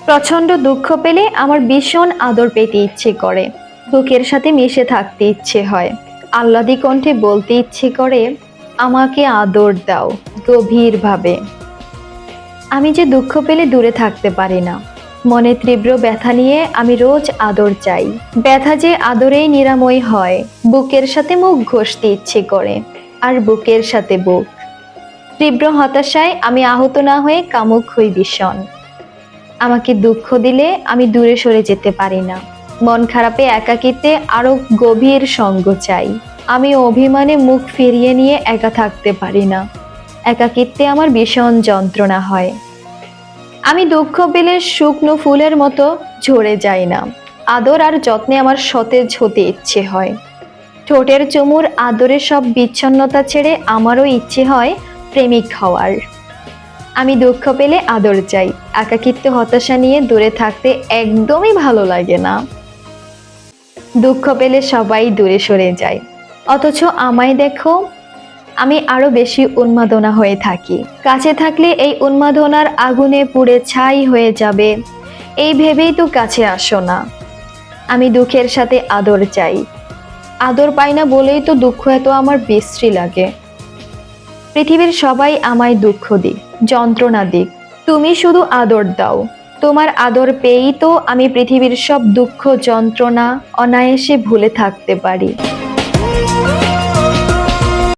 প্রচন্ড দুঃখ পেলে আমার ভীষণ আদর পেতে ইচ্ছে করে, বুকের সাথে মিশে থাকতে ইচ্ছে হয়, আহ্লাদি কণ্ঠে বলতে ইচ্ছে করে, আমাকে আদর দাও গভীরভাবে। আমি যে দুঃখ পেলে দূরে থাকতে পারি না, মনে তীব্র ব্যথা নিয়ে আমি রোজ আদর চাই। ব্যথা যে আদরেই নিরাময় হয়, বুকের সাথে মুখ ঘষতে ইচ্ছে করে, আর বুকের সাথে বুক। তীব্র হতাশায় আমি আহত না হয়ে কামুক হই ভীষণ। আমাকে দুঃখ দিলে আমি দূরে সরে যেতে পারি না, মন খারাপে একাকিত্বে আরো গভীর সঙ্গ চাই। আমি অভিমানে মুখ ফিরিয়ে নিয়ে একা থাকতে পারি না, একাকিত্বে আমার ভীষণ যন্ত্রণা হয়। আমি দুঃখ পেলে শুকনো ফুলের মতো ঝরে যাই না, আদর আর যত্নে আমার সতেজ হতে ইচ্ছে হয়। ঠোঁটের চুমুর আদরের সব বিচ্ছন্নতা ছেড়ে আমারও ইচ্ছে হয় প্রেমিক হওয়ার। আমি দুঃখ পেলে আদর চাই, একাকিত্ব হতাশা নিয়ে দূরে থাকতে একদমই ভালো লাগে না। দুঃখ পেলে সবাই দূরে সরে যায়, অথচ আমায় দেখো, আমি আরো বেশি উন্মাদনা হয়ে থাকি। কাছে থাকলে এই উন্মাদনার আগুনে পুড়ে ছাই হয়ে যাবে, এই ভেবেই তো কাছে আসো না। আমি দুঃখের সাথে আদর চাই, আদর পাই না বলেই তো দুঃখ এত আমার বিশ্রী লাগে। পৃথিবীর সবাই আমায় দুঃখ দিক, যন্ত্রণা দিক, তুমি শুধু আদর দাও। তোমার আদর পেয়েই তো আমি পৃথিবীর সব দুঃখ যন্ত্রণা অনায়াসে ভুলে থাকতে পারি।